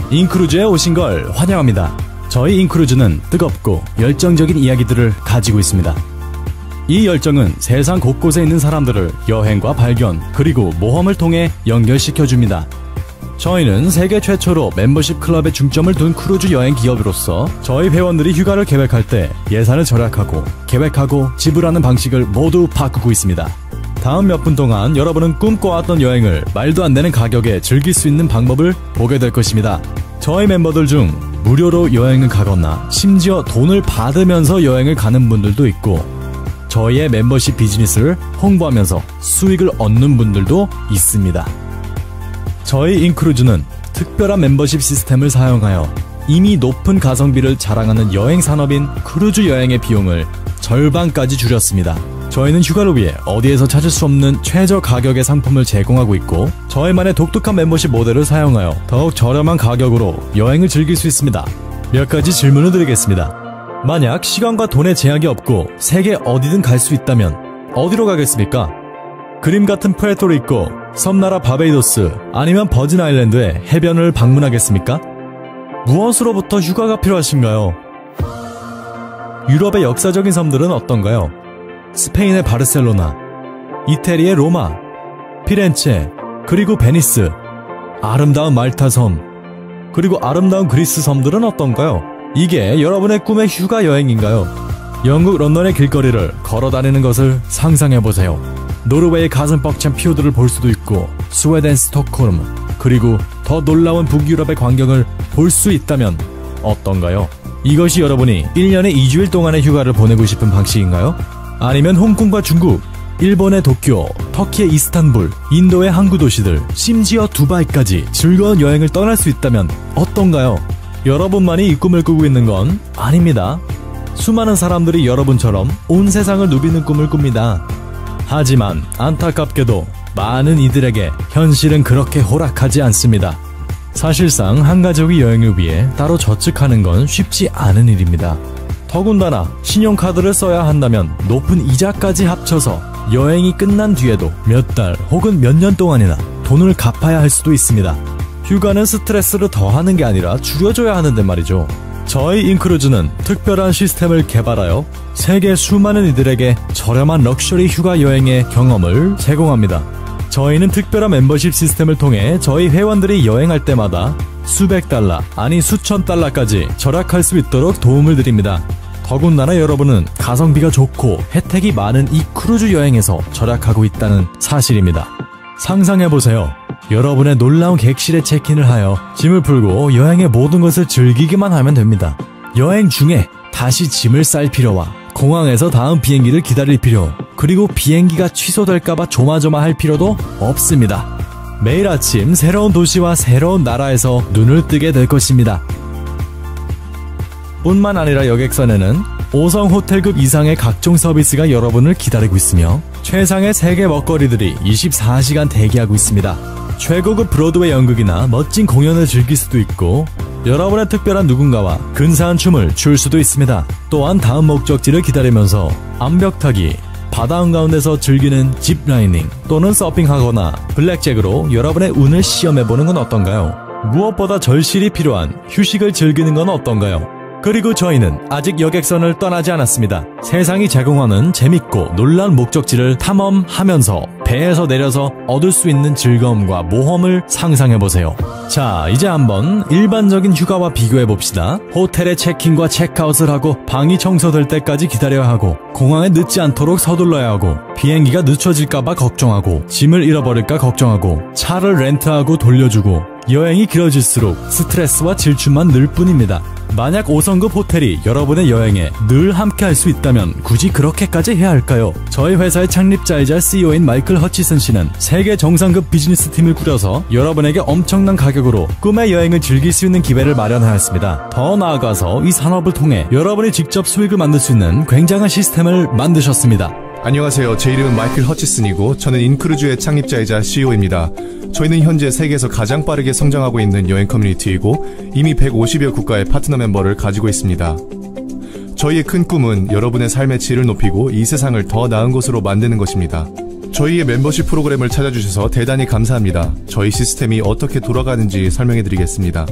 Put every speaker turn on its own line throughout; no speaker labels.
인크루즈에 오신 걸 환영합니다. 저희 인크루즈는 뜨겁고 열정적인 이야기들을 가지고 있습니다. 이 열정은 세상 곳곳에 있는 사람들을 여행과 발견 그리고 모험을 통해 연결시켜줍니다. 저희는 세계 최초로 멤버십 클럽에 중점을 둔 크루즈 여행 기업으로서 저희 회원들이 휴가를 계획할 때 예산을 절약하고 계획하고 지불하는 방식을 모두 바꾸고 있습니다. 다음 몇 분 동안 여러분은 꿈꿔왔던 여행을 말도 안 되는 가격에 즐길 수 있는 방법을 보게 될 것입니다. 저희 멤버들 중 무료로 여행을 가거나 심지어 돈을 받으면서 여행을 가는 분들도 있고 저희의 멤버십 비즈니스를 홍보하면서 수익을 얻는 분들도 있습니다. 저희 인크루즈는 특별한 멤버십 시스템을 사용하여 이미 높은 가성비를 자랑하는 여행 산업인 크루즈 여행의 비용을 절반까지 줄였습니다. 저희는 휴가를 위해 어디에서 찾을 수 없는 최저 가격의 상품을 제공하고 있고 저희만의 독특한 멤버십 모델을 사용하여 더욱 저렴한 가격으로 여행을 즐길 수 있습니다. 몇 가지 질문을 드리겠습니다. 만약 시간과 돈의 제약이 없고 세계 어디든 갈 수 있다면 어디로 가겠습니까? 그림 같은 푸에르토리코, 섬나라 바베이도스 아니면 버진 아일랜드의 해변을 방문하겠습니까? 무엇으로부터 휴가가 필요하신가요? 유럽의 역사적인 섬들은 어떤가요? 스페인의 바르셀로나, 이태리의 로마, 피렌체, 그리고 베니스, 아름다운 말타 섬, 그리고 아름다운 그리스 섬들은 어떤가요? 이게 여러분의 꿈의 휴가 여행인가요? 영국 런던의 길거리를 걸어다니는 것을 상상해보세요. 노르웨이의 가슴 벅찬 피오드를 볼 수도 있고 스웨덴 스톡홀m 그리고 더 놀라운 북유럽의 광경을 볼 수 있다면 어떤가요? 이것이 여러분이 1년에 2주일 동안의 휴가를 보내고 싶은 방식인가요? 아니면 홍콩과 중국, 일본의 도쿄, 터키의 이스탄불, 인도의 항구 도시들, 심지어 두바이까지 즐거운 여행을 떠날 수 있다면 어떤가요? 여러분만이 이 꿈을 꾸고 있는 건 아닙니다. 수많은 사람들이 여러분처럼 온 세상을 누비는 꿈을 꿉니다. 하지만 안타깝게도 많은 이들에게 현실은 그렇게 호락하지 않습니다. 사실상 한 가족이 여행을 위해 따로 저축하는 건 쉽지 않은 일입니다. 더군다나 신용카드를 써야 한다면 높은 이자까지 합쳐서 여행이 끝난 뒤에도 몇 달 혹은 몇 년 동안이나 돈을 갚아야 할 수도 있습니다. 휴가는 스트레스를 더하는 게 아니라 줄여줘야 하는데 말이죠. 저희 인크루즈는 특별한 시스템을 개발하여 세계 수많은 이들에게 저렴한 럭셔리 휴가 여행의 경험을 제공합니다. 저희는 특별한 멤버십 시스템을 통해 저희 회원들이 여행할 때마다 수백 달러, 아니 수천 달러까지 절약할 수 있도록 도움을 드립니다. 더군다나 여러분은 가성비가 좋고 혜택이 많은 이 크루즈 여행에서 절약하고 있다는 사실입니다. 상상해보세요. 여러분의 놀라운 객실에 체크인을 하여 짐을 풀고 여행의 모든 것을 즐기기만 하면 됩니다. 여행 중에 다시 짐을 쌀 필요와 공항에서 다음 비행기를 기다릴 필요, 그리고 비행기가 취소될까봐 조마조마할 필요도 없습니다. 매일 아침 새로운 도시와 새로운 나라에서 눈을 뜨게 될 것입니다. 뿐만 아니라 여객선에는 5성 호텔급 이상의 각종 서비스가 여러분을 기다리고 있으며 최상의 세계 먹거리들이 24시간 대기하고 있습니다. 최고급 브로드웨이 연극이나 멋진 공연을 즐길 수도 있고 여러분의 특별한 누군가와 근사한 춤을 출 수도 있습니다. 또한 다음 목적지를 기다리면서 암벽타기, 바다 한가운데서 즐기는 짚라이닝 또는 서핑하거나 블랙잭으로 여러분의 운을 시험해보는 건 어떤가요? 무엇보다 절실히 필요한 휴식을 즐기는 건 어떤가요? 그리고 저희는 아직 여객선을 떠나지 않았습니다. 세상이 제공하는 재밌고 놀라운 목적지를 탐험하면서 배에서 내려서 얻을 수 있는 즐거움과 모험을 상상해보세요. 자, 이제 한번 일반적인 휴가와 비교해봅시다. 호텔에 체크인과 체크아웃을 하고 방이 청소될 때까지 기다려야 하고 공항에 늦지 않도록 서둘러야 하고 비행기가 늦춰질까봐 걱정하고 짐을 잃어버릴까 걱정하고 차를 렌트하고 돌려주고 여행이 길어질수록 스트레스와 질투만 늘 뿐입니다. 만약 5성급 호텔이 여러분의 여행에 늘 함께 할 수 있다면 굳이 그렇게까지 해야 할까요? 저희 회사의 창립자이자 CEO인 마이클 허치슨 씨는 세계 정상급 비즈니스 팀을 꾸려서 여러분에게 엄청난 가격으로 꿈의 여행을 즐길 수 있는 기회를 마련하였습니다. 더 나아가서 이 산업을 통해 여러분이 직접 수익을 만들 수 있는 굉장한 시스템을 만드셨습니다.
안녕하세요. 제 이름은 마이클 허치슨이고 저는 인크루즈의 창립자이자 CEO입니다. 저희는 현재 세계에서 가장 빠르게 성장하고 있는 여행 커뮤니티이고 이미 150여 국가의 파트너 멤버를 가지고 있습니다. 저희의 큰 꿈은 여러분의 삶의 질을 높이고 이 세상을 더 나은 곳으로 만드는 것입니다. 저희의 멤버십 프로그램을 찾아주셔서 대단히 감사합니다. 저희 시스템이 어떻게 돌아가는지 설명해드리겠습니다.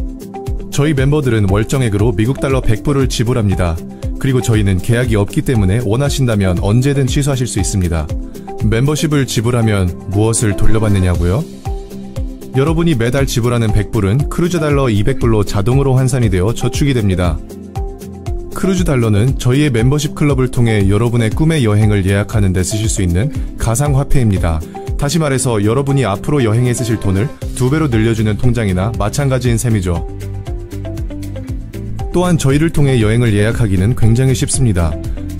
저희 멤버들은 월정액으로 미국 달러 100불을 지불합니다. 그리고 저희는 계약이 없기 때문에 원하신다면 언제든 취소하실 수 있습니다. 멤버십을 지불하면 무엇을 돌려받느냐고요? 여러분이 매달 지불하는 100불은 크루즈 달러 200불로 자동으로 환산이 되어 저축이 됩니다. 크루즈 달러는 저희의 멤버십 클럽을 통해 여러분의 꿈의 여행을 예약하는 데 쓰실 수 있는 가상화폐입니다. 다시 말해서 여러분이 앞으로 여행에 쓰실 돈을 2배로 늘려주는 통장이나 마찬가지인 셈이죠. 또한 저희를 통해 여행을 예약하기는 굉장히 쉽습니다.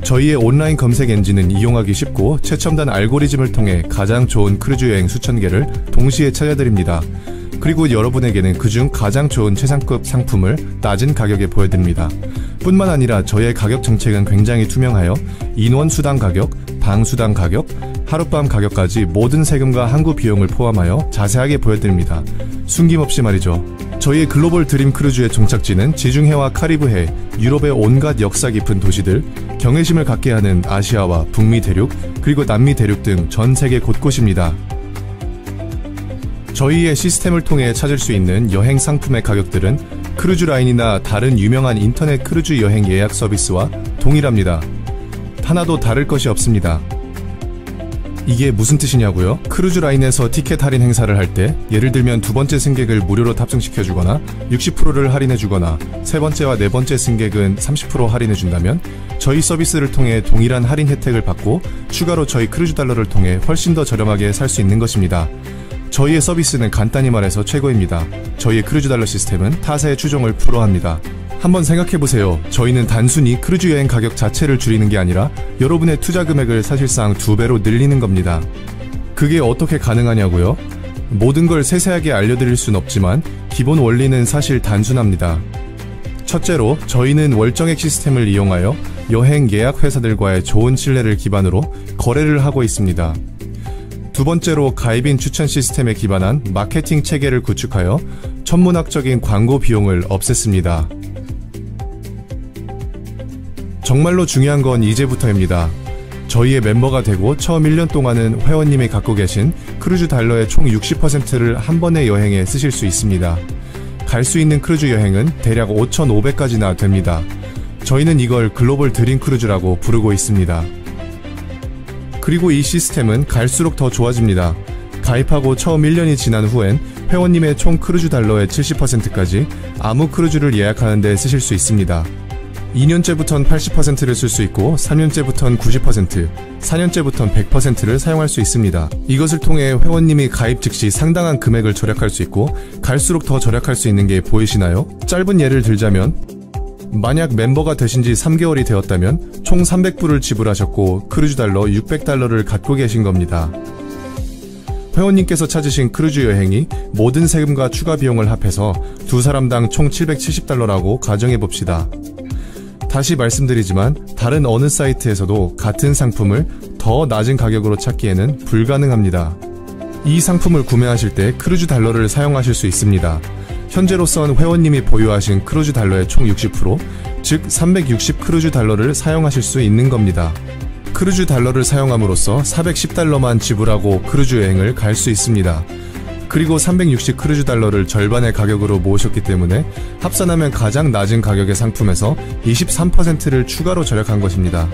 저희의 온라인 검색 엔진은 이용하기 쉽고 최첨단 알고리즘을 통해 가장 좋은 크루즈 여행 수천 개를 동시에 찾아드립니다. 그리고 여러분에게는 그중 가장 좋은 최상급 상품을 낮은 가격에 보여드립니다. 뿐만 아니라 저희의 가격 정책은 굉장히 투명하여 인원 수당 가격, 방 수당 가격, 하룻밤 가격까지 모든 세금과 항구 비용을 포함하여 자세하게 보여드립니다. 숨김없이 말이죠. 저희의 글로벌 드림 크루즈의 종착지는 지중해와 카리브해, 유럽의 온갖 역사 깊은 도시들, 경외심을 갖게 하는 아시아와 북미 대륙, 그리고 남미 대륙 등 전 세계 곳곳입니다. 저희의 시스템을 통해 찾을 수 있는 여행 상품의 가격들은 크루즈라인이나 다른 유명한 인터넷 크루즈 여행 예약 서비스와 동일합니다. 하나도 다를 것이 없습니다. 이게 무슨 뜻이냐고요? 크루즈라인에서 티켓 할인 행사를 할 때 예를 들면 두 번째 승객을 무료로 탑승시켜주거나 60%를 할인해주거나 세 번째와 네 번째 승객은 30% 할인해준다면 저희 서비스를 통해 동일한 할인 혜택을 받고 추가로 저희 크루즈 달러를 통해 훨씬 더 저렴하게 살 수 있는 것입니다. 저희의 서비스는 간단히 말해서 최고입니다. 저희의 크루즈 달러 시스템은 타사의 추종을 불허합니다. 한번 생각해보세요. 저희는 단순히 크루즈 여행 가격 자체를 줄이는 게 아니라 여러분의 투자 금액을 사실상 2배로 늘리는 겁니다. 그게 어떻게 가능하냐고요? 모든 걸 세세하게 알려드릴 순 없지만 기본 원리는 사실 단순합니다. 첫째로 저희는 월정액 시스템을 이용하여 여행 예약 회사들과의 좋은 신뢰를 기반으로 거래를 하고 있습니다. 두 번째로 가입인 추천 시스템에 기반한 마케팅 체계를 구축하여 천문학적인 광고 비용을 없앴습니다. 정말로 중요한 건 이제부터입니다. 저희의 멤버가 되고 처음 1년 동안은 회원님이 갖고 계신 크루즈 달러의 총 60%를 한 번의 여행에 쓰실 수 있습니다. 갈 수 있는 크루즈 여행은 대략 5,500까지나 됩니다. 저희는 이걸 글로벌 드림 크루즈라고 부르고 있습니다. 그리고 이 시스템은 갈수록 더 좋아집니다. 가입하고 처음 1년이 지난 후엔 회원님의 총 크루즈 달러의 70%까지 아무 크루즈를 예약하는 데 쓰실 수 있습니다. 2년째부턴 80%를 쓸 수 있고 3년째부턴 90%, 4년째부턴 100%를 사용할 수 있습니다. 이것을 통해 회원님이 가입 즉시 상당한 금액을 절약할 수 있고 갈수록 더 절약할 수 있는 게 보이시나요? 짧은 예를 들자면 만약 멤버가 되신 지 3개월이 되었다면 총 300불을 지불하셨고 크루즈 달러 600달러를 갖고 계신 겁니다. 회원님께서 찾으신 크루즈 여행이 모든 세금과 추가 비용을 합해서 두 사람당 총 770달러라고 가정해봅시다. 다시 말씀드리지만 다른 어느 사이트에서도 같은 상품을 더 낮은 가격으로 찾기에는 불가능합니다. 이 상품을 구매하실 때 크루즈 달러를 사용하실 수 있습니다. 현재로선 회원님이 보유하신 크루즈 달러의 총 60%, 즉 360 크루즈 달러를 사용하실 수 있는 겁니다. 크루즈 달러를 사용함으로써 410달러만 지불하고 크루즈 여행을 갈 수 있습니다. 그리고 360 크루즈 달러를 절반의 가격으로 모으셨기 때문에 합산하면 가장 낮은 가격의 상품에서 23%를 추가로 절약한 것입니다.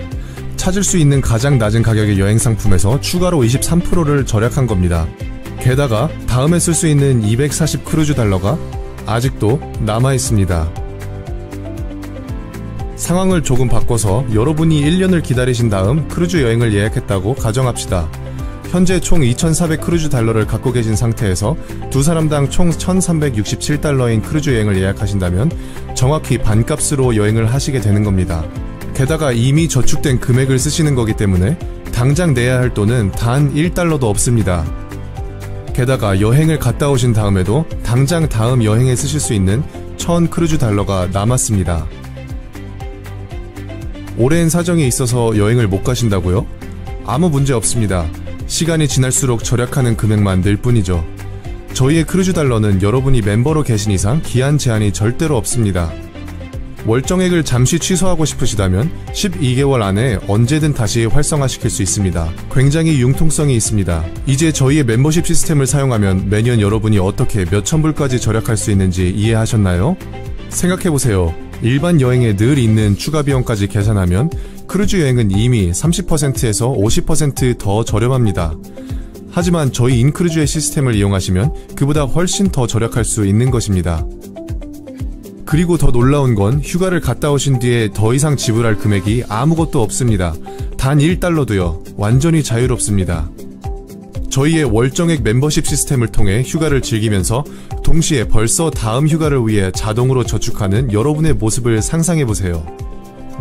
찾을 수 있는 가장 낮은 가격의 여행 상품에서 추가로 23%를 절약한 겁니다. 게다가 다음에 쓸 수 있는 240 크루즈 달러가 아직도 남아 있습니다. 상황을 조금 바꿔서 여러분이 1년을 기다리신 다음 크루즈 여행을 예약했다고 가정합시다. 현재 총 2,400 크루즈 달러를 갖고 계신 상태에서 두 사람당 총 1,367달러인 크루즈 여행을 예약하신다면 정확히 반값으로 여행을 하시게 되는 겁니다. 게다가 이미 저축된 금액을 쓰시는 거기 때문에 당장 내야 할 돈은 단 1달러도 없습니다. 게다가 여행을 갔다 오신 다음에도 당장 다음 여행에 쓰실 수 있는 1,000 크루즈 달러가 남았습니다. 오랜 사정이 있어서 여행을 못 가신다고요? 아무 문제 없습니다. 시간이 지날수록 절약하는 금액만 늘 뿐이죠. 저희의 크루즈 달러는 여러분이 멤버로 계신 이상 기한 제한이 절대로 없습니다. 월정액을 잠시 취소하고 싶으시다면 12개월 안에 언제든 다시 활성화시킬 수 있습니다. 굉장히 융통성이 있습니다. 이제 저희의 멤버십 시스템을 사용하면 매년 여러분이 어떻게 몇천 불까지 절약할 수 있는지 이해하셨나요? 생각해보세요. 일반 여행에 늘 있는 추가 비용까지 계산하면 크루즈 여행은 이미 30%에서 50% 더 저렴합니다. 하지만 저희 인크루즈의 시스템을 이용하시면 그보다 훨씬 더 절약할 수 있는 것입니다. 그리고 더 놀라운 건 휴가를 갔다 오신 뒤에 더 이상 지불할 금액이 아무것도 없습니다. 단 1달러도요. 완전히 자유롭습니다. 저희의 월정액 멤버십 시스템을 통해 휴가를 즐기면서 동시에 벌써 다음 휴가를 위해 자동으로 저축하는 여러분의 모습을 상상해보세요.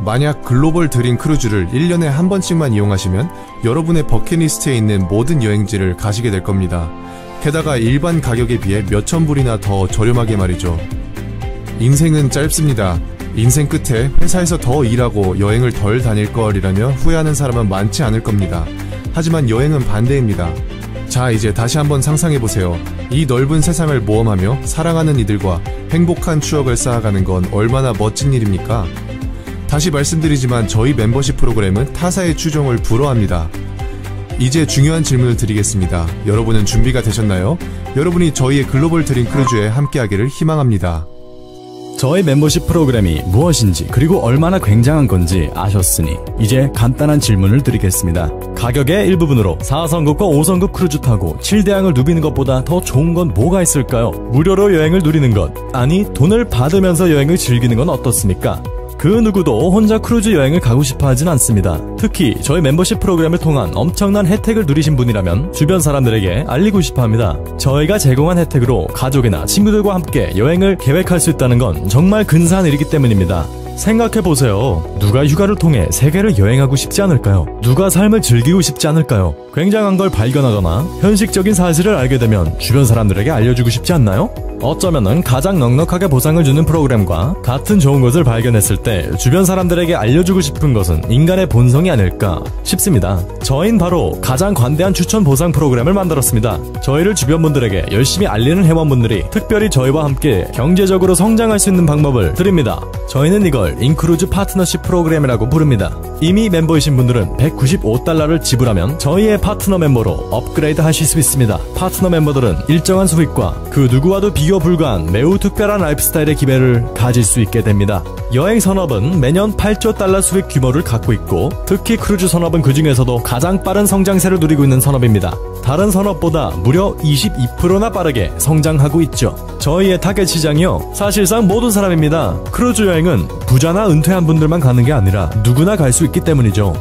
만약 글로벌 드림 크루즈를 1년에 한 번씩만 이용하시면 여러분의 버킷리스트에 있는 모든 여행지를 가시게 될 겁니다. 게다가 일반 가격에 비해 몇천 불이나 더 저렴하게 말이죠. 인생은 짧습니다. 인생 끝에 회사에서 더 일하고 여행을 덜 다닐 걸이라며 후회하는 사람은 많지 않을 겁니다. 하지만 여행은 반대입니다. 자, 이제 다시 한번 상상해보세요. 이 넓은 세상을 모험하며 사랑하는 이들과 행복한 추억을 쌓아가는 건 얼마나 멋진 일입니까? 다시 말씀드리지만 저희 멤버십 프로그램은 타사의 추종을 불허합니다. 이제 중요한 질문을 드리겠습니다. 여러분은 준비가 되셨나요? 여러분이 저희의 글로벌 드림 크루즈에 함께하기를 희망합니다.
저희 멤버십 프로그램이 무엇인지 그리고 얼마나 굉장한 건지 아셨으니 이제 간단한 질문을 드리겠습니다. 가격의 일부분으로 4성급과 5성급 크루즈 타고 7대양을 누비는 것보다 더 좋은 건 뭐가 있을까요? 무료로 여행을 누리는 것, 아니 돈을 받으면서 여행을 즐기는 건 어떻습니까? 그 누구도 혼자 크루즈 여행을 가고 싶어 하진 않습니다. 특히 저희 멤버십 프로그램을 통한 엄청난 혜택을 누리신 분이라면 주변 사람들에게 알리고 싶어 합니다. 저희가 제공한 혜택으로 가족이나 친구들과 함께 여행을 계획할 수 있다는 건 정말 근사한 일이기 때문입니다. 생각해보세요. 누가 휴가를 통해 세계를 여행하고 싶지 않을까요? 누가 삶을 즐기고 싶지 않을까요? 굉장한 걸 발견하거나 현실적인 사실을 알게 되면 주변 사람들에게 알려주고 싶지 않나요? 어쩌면은 가장 넉넉하게 보상을 주는 프로그램과 같은 좋은 것을 발견했을 때 주변 사람들에게 알려주고 싶은 것은 인간의 본성이 아닐까 싶습니다. 저희는 바로 가장 관대한 추천 보상 프로그램을 만들었습니다. 저희를 주변 분들에게 열심히 알리는 회원분들이 특별히 저희와 함께 경제적으로 성장할 수 있는 방법을 드립니다. 저희는 이걸 인크루즈 파트너십 프로그램이라고 부릅니다. 이미 멤버이신 분들은 195달러를 지불하면 저희의 파트너 멤버로 업그레이드 하실 수 있습니다. 파트너 멤버들은 일정한 수익과 그 누구와도 비교 불가한 매우 특별한 라이프 스타일의 기회를 가질 수 있게 됩니다. 여행 산업은 매년 8조 달러 수익 규모를 갖고 있고 특히 크루즈 산업은 그 중에서도 가장 빠른 성장세를 누리고 있는 산업입니다. 다른 산업보다 무려 22%나 빠르게 성장하고 있죠. 저희의 타겟 시장이요, 사실상 모든 사람입니다. 크루즈 여행은 부자나 은퇴한 분들만 가는 게 아니라 누구나 갈 수 있기 때문이죠.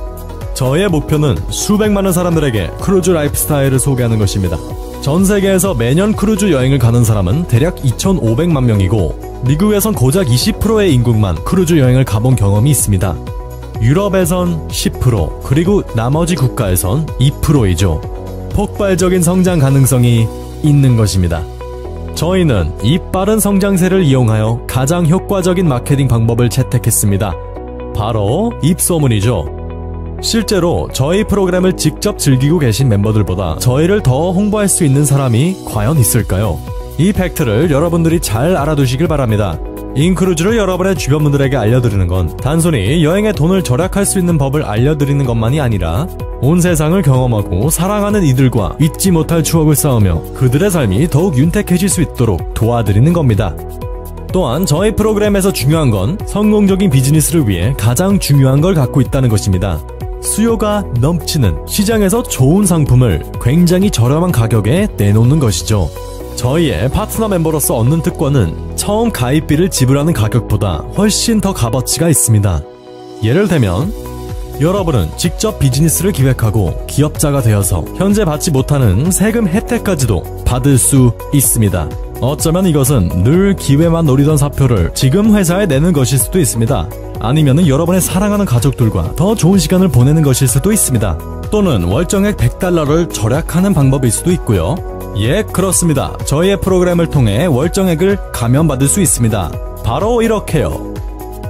저희의 목표는 수백만의 사람들에게 크루즈 라이프 스타일을 소개하는 것입니다. 전 세계에서 매년 크루즈 여행을 가는 사람은 대략 2,500만 명이고 미국에선 고작 20%의 인구만 크루즈 여행을 가본 경험이 있습니다. 유럽에선 10%, 그리고 나머지 국가에선 2%이죠. 폭발적인 성장 가능성이 있는 것입니다. 저희는 이 빠른 성장세를 이용하여 가장 효과적인 마케팅 방법을 채택했습니다. 바로 입소문이죠. 실제로 저희 프로그램을 직접 즐기고 계신 멤버들보다 저희를 더 홍보할 수 있는 사람이 과연 있을까요? 이 팩트를 여러분들이 잘 알아두시길 바랍니다. 인크루즈를 여러분의 주변 분들에게 알려드리는 건 단순히 여행에 돈을 절약할 수 있는 법을 알려드리는 것만이 아니라 온 세상을 경험하고 사랑하는 이들과 잊지 못할 추억을 쌓으며 그들의 삶이 더욱 윤택해질 수 있도록 도와드리는 겁니다. 또한 저희 프로그램에서 중요한 건 성공적인 비즈니스를 위해 가장 중요한 걸 갖고 있다는 것입니다. 수요가 넘치는 시장에서 좋은 상품을 굉장히 저렴한 가격에 내놓는 것이죠. 저희의 파트너 멤버로서 얻는 특권은 처음 가입비를 지불하는 가격보다 훨씬 더 값어치가 있습니다. 예를 들면 여러분은 직접 비즈니스를 기획하고 기업자가 되어서 현재 받지 못하는 세금 혜택까지도 받을 수 있습니다. 어쩌면 이것은 늘 기회만 노리던 사표를 지금 회사에 내는 것일 수도 있습니다. 아니면은 여러분의 사랑하는 가족들과 더 좋은 시간을 보내는 것일 수도 있습니다. 또는 월정액 100달러를 절약하는 방법일 수도 있고요. 예, 그렇습니다. 저희의 프로그램을 통해 월정액을 감면받을 수 있습니다. 바로 이렇게요.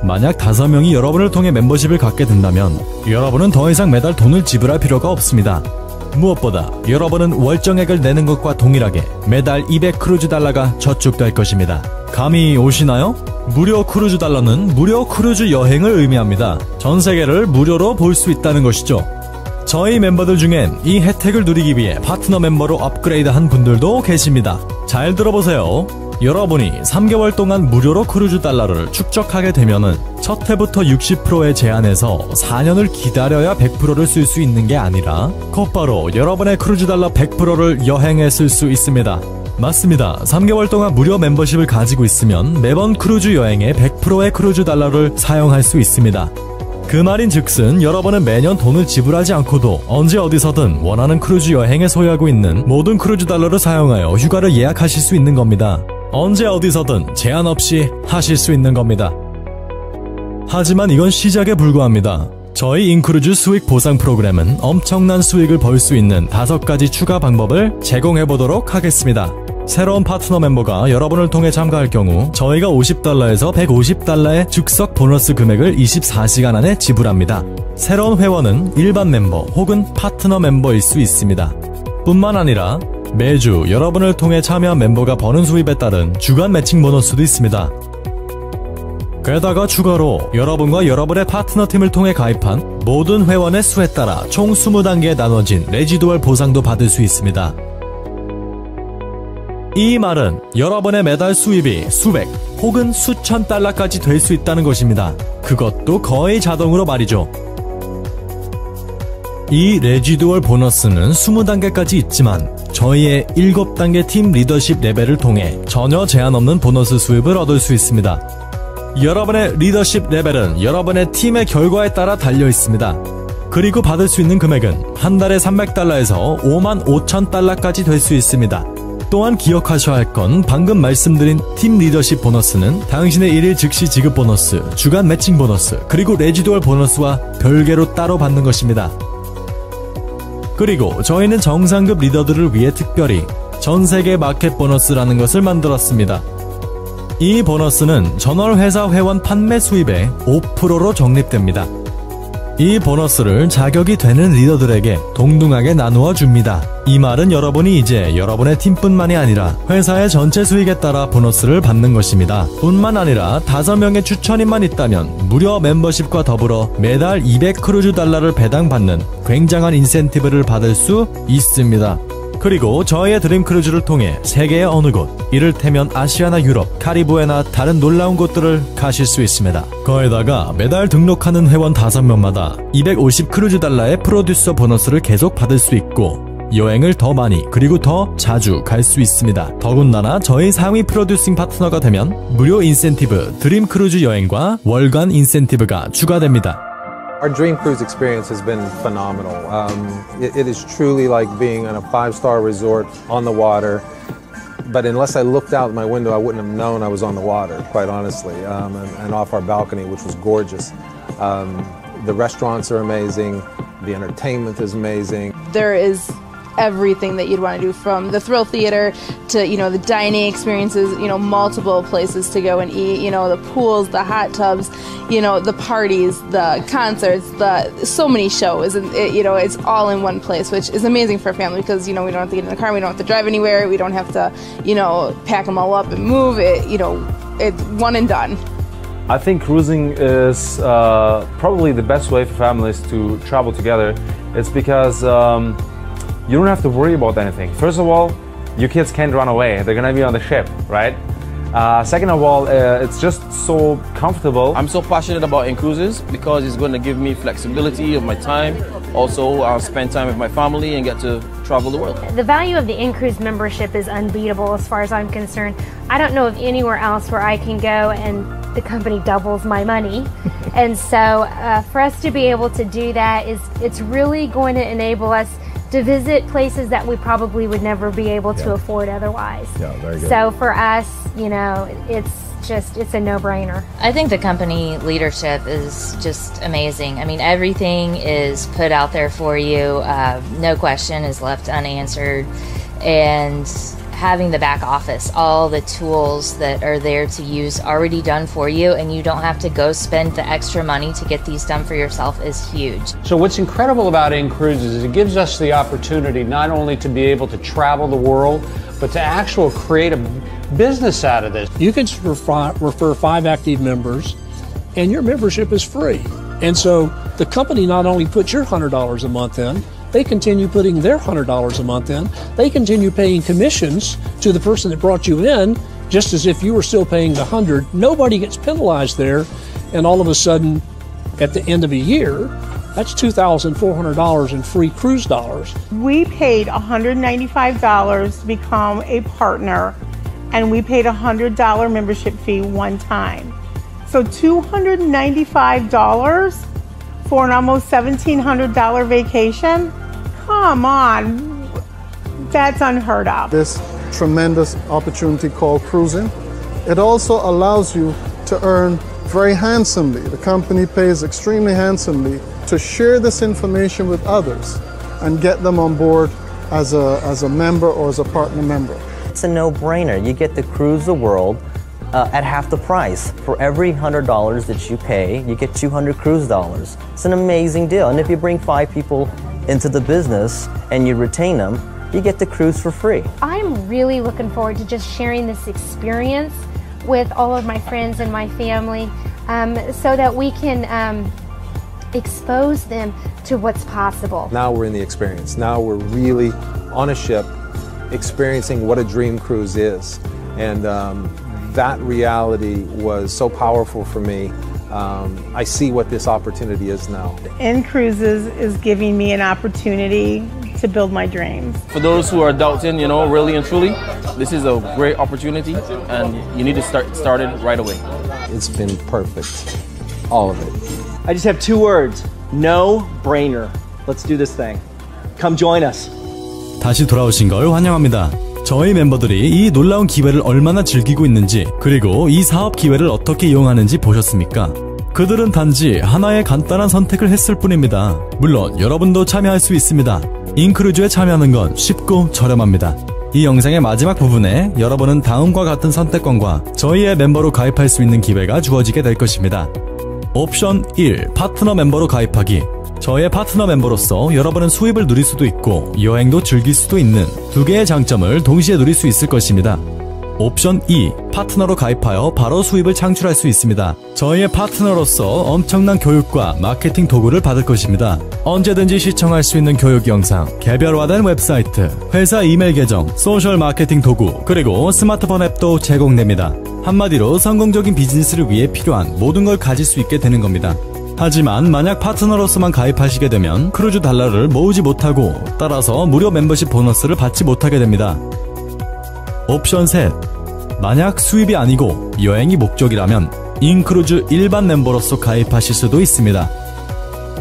만약 5명이 여러분을 통해 멤버십을 갖게 된다면 여러분은 더 이상 매달 돈을 지불할 필요가 없습니다. 무엇보다 여러분은 월정액을 내는 것과 동일하게 매달 200 크루즈 달러가 저축될 것입니다. 감이 오시나요? 무료 크루즈 달러는 무료 크루즈 여행을 의미합니다. 전 세계를 무료로 볼 수 있다는 것이죠. 저희 멤버들 중엔 이 혜택을 누리기 위해 파트너 멤버로 업그레이드한 분들도 계십니다. 잘 들어보세요. 여러분이 3개월 동안 무료로 크루즈 달러를 축적하게 되면은 첫 해부터 60%의 제한에서 4년을 기다려야 100%를 쓸 수 있는 게 아니라 곧바로 여러분의 크루즈 달러 100%를 여행에 쓸 수 있습니다. 맞습니다. 3개월 동안 무료 멤버십을 가지고 있으면 매번 크루즈 여행에 100%의 크루즈 달러를 사용할 수 있습니다. 그 말인즉슨 여러분은 매년 돈을 지불하지 않고도 언제 어디서든 원하는 크루즈 여행에 소유하고 있는 모든 크루즈 달러를 사용하여 휴가를 예약하실 수 있는 겁니다. 언제 어디서든 제한 없이 하실 수 있는 겁니다. 하지만 이건 시작에 불과합니다. 저희 인크루즈 수익 보상 프로그램은 엄청난 수익을 벌 수 있는 5가지 추가 방법을 제공해보도록 하겠습니다. 새로운 파트너 멤버가 여러분을 통해 참가할 경우 저희가 $50에서 $150의 즉석 보너스 금액을 24시간 안에 지불합니다. 새로운 회원은 일반 멤버 혹은 파트너 멤버일 수 있습니다. 뿐만 아니라 매주 여러분을 통해 참여한 멤버가 버는 수입에 따른 주간 매칭 보너스도 있습니다. 게다가 추가로 여러분과 여러분의 파트너 팀을 통해 가입한 모든 회원의 수에 따라 총 20단계에 나눠진 레지두얼 보상도 받을 수 있습니다. 이 말은 여러분의 매달 수입이 수백 혹은 수천 달러까지 될 수 있다는 것입니다. 그것도 거의 자동으로 말이죠. 이 레지두얼 보너스는 20단계까지 있지만 저희의 7단계 팀 리더십 레벨을 통해 전혀 제한 없는 보너스 수입을 얻을 수 있습니다. 여러분의 리더십 레벨은 여러분의 팀의 결과에 따라 달려 있습니다. 그리고 받을 수 있는 금액은 한 달에 $300에서 55,000달러까지 될 수 있습니다. 또한 기억하셔야 할 건 방금 말씀드린 팀 리더십 보너스는 당신의 1일 즉시 지급 보너스, 주간 매칭 보너스, 그리고 레지두얼 보너스와 별개로 따로 받는 것입니다. 그리고 저희는 정상급 리더들을 위해 특별히 전세계 마켓 보너스라는 것을 만들었습니다. 이 보너스는 전월 회사 회원 판매 수입의 5%로 적립됩니다. 이 보너스를 자격이 되는 리더들에게 동등하게 나누어 줍니다. 이 말은 여러분이 이제 여러분의 팀뿐만이 아니라 회사의 전체 수익에 따라 보너스를 받는 것입니다. 뿐만 아니라 5명의 추천인만 있다면 무료 멤버십과 더불어 매달 200크루즈 달러를 배당받는 굉장한 인센티브를 받을 수 있습니다. 그리고 저희의 드림 크루즈를 통해 세계의 어느 곳, 이를테면 아시아나 유럽, 카리브해나 다른 놀라운 곳들을 가실 수 있습니다. 거기다가 매달 등록하는 회원 5명마다 250 크루즈 달러의 프로듀서 보너스를 계속 받을 수 있고 여행을 더 많이 그리고 더 자주 갈 수 있습니다. 더군다나 저희 상위 프로듀싱 파트너가 되면 무료 인센티브 드림 크루즈 여행과 월간 인센티브가 추가됩니다.
Our dream cruise experience has been phenomenal. It is truly like being in a 5-star resort on the water. But unless I looked out my window, I wouldn't have known I was on the water, quite honestly, and off our balcony, which was gorgeous. The restaurants are amazing. The entertainment is amazing.
There is everything that you'd want to do, from the thrill theater to, you know, the dining experiences, you know, multiple places to go and eat, you know, the pools, the hot tubs, you know, the parties, the concerts, so many shows, and you know, it's all in one place, which is amazing for a family because, you know, we don't have to get in the car, we don't have to drive anywhere, we don't have to, you know, pack them all up and move it, you know, it's one and done.
I think cruising is probably the best way for families to travel together. It's because you don't have to worry about anything. First of all, your kids can't run away. They're gonna be on the ship, right? Second of all, it's just so comfortable.
I'm so passionate about in-cruises because it's going to give me flexibility of my time. Also, I'll spend time with my family and get to travel the world.
The value of the in-cruise membership is unbeatable as far as I'm concerned. I don't know of anywhere else where I can go and the company doubles my money. And so for us to be able to do that, it's really going to enable us to visit places that we probably would never be able to afford otherwise.
Yeah, very good.
So for us, you know, it's a no-brainer.
I think the company leadership is just amazing. I mean, everything is put out there for you. No question is left unanswered. And having the back office, all the tools that are there to use already done for you, and you don't have to go spend the extra money to get these done for yourself is huge.
So what's incredible about in-cruises is it gives us the opportunity not only to be able to travel the world, but to actually create a business out of this.
You can refer 5 active members and your membership is free. And so the company not only puts your $100 a month in, they continue putting their $100 a month in. They continue paying commissions to the person that brought you in, just as if you were still paying the $100. Nobody gets penalized there, and all of a sudden, at the end of a year, that's $2,400 in free cruise dollars.
We paid $195 to become a partner, and we paid a $100 membership fee one time. So $295 for an almost $1,700 vacation? Come on, that's unheard of.
This tremendous opportunity called cruising, it also allows you to earn very handsomely. The company pays extremely handsomely to share this information with others and get them on board as a member or as a partner member.
It's a no-brainer. You get to cruise the world at half the price. For every $100 that you pay, you get 200 cruise dollars. It's an amazing deal. And if you bring 5 people into the business and you retain them, you get to cruise for free.
I'm really looking forward to just sharing this experience with all of my friends and my family so that we can expose them to what's possible.
Now we're in the experience. Now we're really on a ship experiencing what a dream cruise is. And that reality was so powerful for me. I see what this opportunity is now.
InCruises is giving me an opportunity to build my dreams.
For those who are doubting, really and truly, this is a great opportunity, and you need to start it right away.
It's been perfect, all of it.
I just have 2 words, no brainer. Let's do this thing. Come join us.
다시 돌아오신 걸 환영합니다. 저희 멤버들이 이 놀라운 기회를 얼마나 즐기고 있는지, 그리고 이 사업 기회를 어떻게 이용하는지 보셨습니까? 그들은 단지 하나의 간단한 선택을 했을 뿐입니다. 물론 여러분도 참여할 수 있습니다. 인크루즈에 참여하는 건 쉽고 저렴합니다. 이 영상의 마지막 부분에 여러분은 다음과 같은 선택권과 저희의 멤버로 가입할 수 있는 기회가 주어지게 될 것입니다. 옵션 1. 파트너 멤버로 가입하기. 저의 파트너 멤버로서 여러분은 수입을 누릴 수도 있고 여행도 즐길 수도 있는 2개의 장점을 동시에 누릴 수 있을 것입니다. 옵션 2. 파트너로 가입하여 바로 수입을 창출할 수 있습니다. 저희의 파트너로서 엄청난 교육과 마케팅 도구를 받을 것입니다. 언제든지 시청할 수 있는 교육 영상, 개별화된 웹사이트, 회사 이메일 계정, 소셜 마케팅 도구, 그리고 스마트폰 앱도 제공됩니다. 한마디로 성공적인 비즈니스를 위해 필요한 모든 걸 가질 수 있게 되는 겁니다. 하지만 만약 파트너로서만 가입하시게 되면 크루즈 달러를 모으지 못하고, 따라서 무료 멤버십 보너스를 받지 못하게 됩니다. 옵션 셋. 만약 수입이 아니고 여행이 목적이라면 인크루즈 일반 멤버로서 가입하실 수도 있습니다.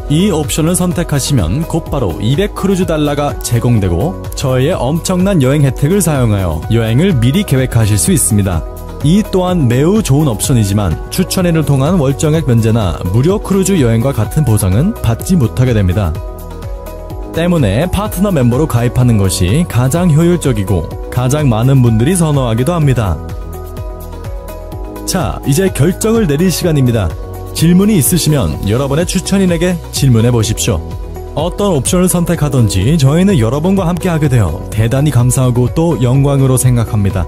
이 옵션을 선택하시면 곧바로 200 크루즈 달러가 제공되고 저희의 엄청난 여행 혜택을 사용하여 여행을 미리 계획하실 수 있습니다. 이 또한 매우 좋은 옵션이지만 추천인을 통한 월정액 면제나 무료 크루즈 여행과 같은 보상은 받지 못하게 됩니다. 때문에 파트너 멤버로 가입하는 것이 가장 효율적이고 가장 많은 분들이 선호하기도 합니다. 자, 이제 결정을 내릴 시간입니다. 질문이 있으시면 여러분의 추천인에게 질문해 보십시오. 어떤 옵션을 선택하든지 저희는 여러분과 함께 하게 되어 대단히 감사하고 또 영광으로 생각합니다.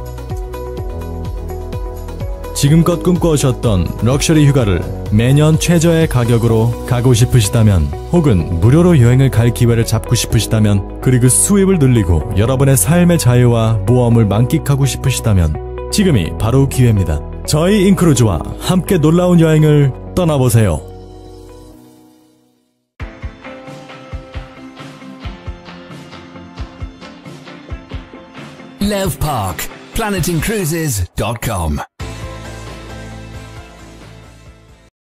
지금껏 꿈꿔오셨던 럭셔리 휴가를 매년 최저의 가격으로 가고 싶으시다면, 혹은 무료로 여행을 갈 기회를 잡고 싶으시다면, 그리고 수입을 늘리고 여러분의 삶의 자유와 모험을 만끽하고 싶으시다면 지금이 바로 기회입니다. 저희 인크루즈와 함께 놀라운 여행을 떠나보세요.
Lev Park, planetincruises.com